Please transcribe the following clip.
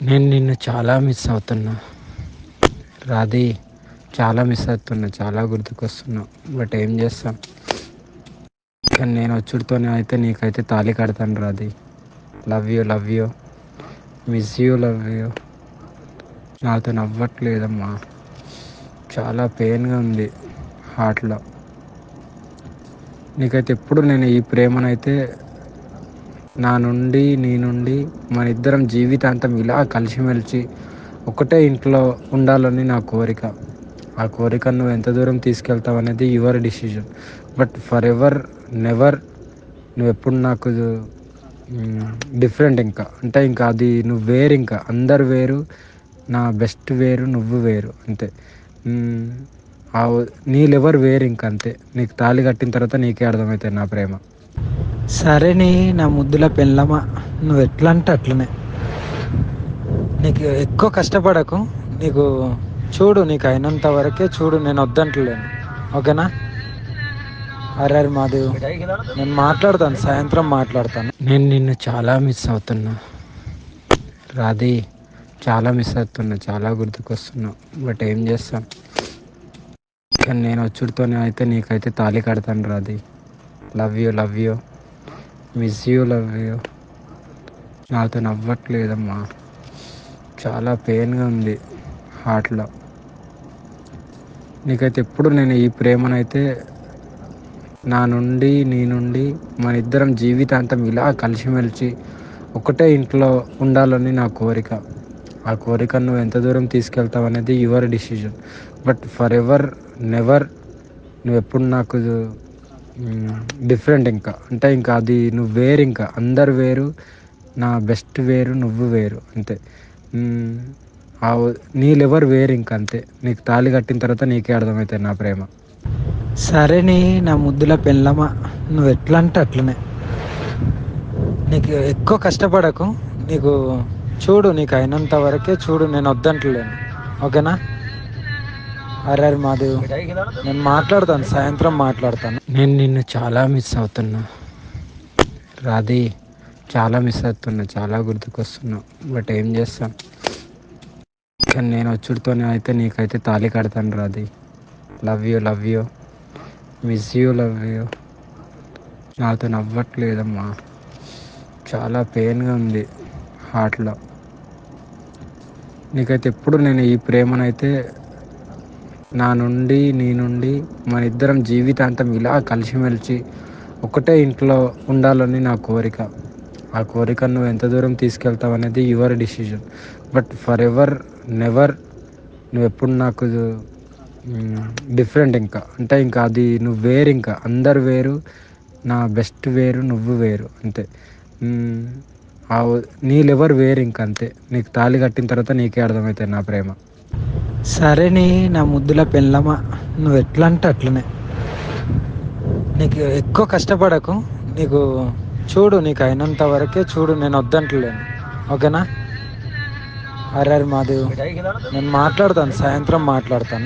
నేను నిన్ను చాలా మిస్ అవుతున్నా రాధి. చాలా మిస్ అవుతున్నా, చాలా గుర్తుకొస్తున్నావు. బట్ ఏం చేస్తాం, కానీ నేను వచ్చుడితోనే అయితే నీకైతే తాళి కడతాను Radhi. Love you, love you, miss you, love you. నాతో నవ్వట్లేదమ్మా, చాలా పెయిన్గా ఉంది హార్ట్లో. నీకైతే ఎప్పుడు నేను ఈ ప్రేమనైతే నీ నుండి మన ఇద్దరం జీవితాంతం ఇలా కలిసిమెలిసి ఒకటే ఇంట్లో ఉండాలని నా కోరిక. ఆ కోరికను నువ్వు ఎంత దూరం తీసుకెళ్తావు అనేది your decision. But for ever never నువ్వు ఎప్పుడు నాకు డిఫరెంట్. ఇంకా అంటే ఇంకా అది నువ్వు వేరు, ఇంకా అందరు వేరు, నా బెస్ట్ వేరు, నువ్వు వేరు అంతే. మ్, ఆ నీళ్ళెవరు వేరు, ఇంక అంతే. నీకు తాళి కట్టిన తర్వాత నీకే అర్థమవుతుంది నా ప్రేమ. సరే నీ నా ముద్దుల పెళ్ళమా, నువ్వు ఎట్లా అంటే అట్లనే. నీకు ఎక్కువ కష్టపడకు, నీకు చూడు, నీకు అయినంత వరకే చూడు, నేను వద్దంటలేను, ఓకేనా? అరే మాదేవ్, నేను మాట్లాడతాను, సాయంత్రం మాట్లాడతాను. నేను నిన్ను చాలా మిస్ అవుతున్నా రాధి. చాలా మిస్ అవుతున్నా, చాలా గుర్తుకొస్తున్నావు. బట్ ఏం చేస్తాం, కానీ నేను వచ్చుడితోనే అయితే నీకైతే తాళి కడతాను Radhi. Love you, love you, miss you, love you. నాతో నవ్వట్లేదమ్మా, చాలా పెయిన్గా ఉంది హార్ట్లో. నీకైతే ఎప్పుడు నేను ఈ ప్రేమనైతే నీ నుండి మన ఇద్దరం జీవితాంతం ఇలా కలిసిమెలిసి ఒకటే ఇంట్లో ఉండాలని నా కోరిక. ఆ కోరికను నువ్వు ఎంత దూరం తీసుకెళ్తావు అనేది your decision. But for ever never నువ్వు ఎప్పుడు నాకు డిఫరెంట్. ఇంకా అంటే ఇంకా అది నువ్వు వేరు, ఇంకా అందరు వేరు, నా బెస్ట్ వేరు, నువ్వు వేరు అంతే. మ్, ఆ నీళ్ళెవరు వేరు, ఇంక అంతే. నీకు తాళి కట్టిన తర్వాత నీకే అర్థమవుతుంది నా ప్రేమ. సరే నీ నా ముద్దుల పెళ్ళమా, నువ్వు ఎట్లా అంటే అట్లనే. నీకు ఎక్కువ కష్టపడకు, నీకు చూడు, నీకు అయినంత వరకే చూడు, నేను వద్దంటలేను, ఓకేనా? అరే మాదేవ్, నేను మాట్లాడతాను, సాయంత్రం మాట్లాడతాను. నేను నిన్ను చాలా మిస్ అవుతున్నా రాధి. చాలా మిస్ అవుతున్నా, చాలా గుర్తుకొస్తున్నావు. బట్ ఏం చేస్తాం, కానీ నేను వచ్చుడితోనే అయితే నీకైతే తాళి కడతాను Radhi. Love you, love you, miss you, love you. నాతో నవ్వట్లేదమ్మా, చాలా పెయిన్గా ఉంది హార్ట్లో. నీకైతే ఎప్పుడు నేను ఈ ప్రేమనైతే నీ నుండి మన ఇద్దరం జీవితాంతం ఇలా కలిసిమెలిసి ఒకటే ఇంట్లో ఉండాలని నా కోరిక. ఆ కోరికను నువ్వు ఎంత దూరం తీసుకెళ్తావు అనేది your decision. But for ever never నువ్వు ఎప్పుడు నాకు డిఫరెంట్. ఇంకా అంటే ఇంకా అది నువ్వు వేరు, ఇంకా అందరు వేరు, నా బెస్ట్ వేరు, నువ్వు వేరు అంతే. మ్, ఆ నీళ్ళెవరు వేరు, ఇంక అంతే. నీకు తాళి కట్టిన తర్వాత నీకే అర్థమవుతుంది నా ప్రేమ. సరే నీ నా ముద్దుల పెళ్ళమా, నువ్వు ఎట్లా అంటే అట్లనే. నీకు ఎక్కువ కష్టపడకు, నీకు చూడు, నీకు అయినంత వరకే చూడు, నేను వద్దంటలేను, ఓకేనా? అరే మాదేవ్, నేను మాట్లాడతాను, సాయంత్రం మాట్లాడతాను.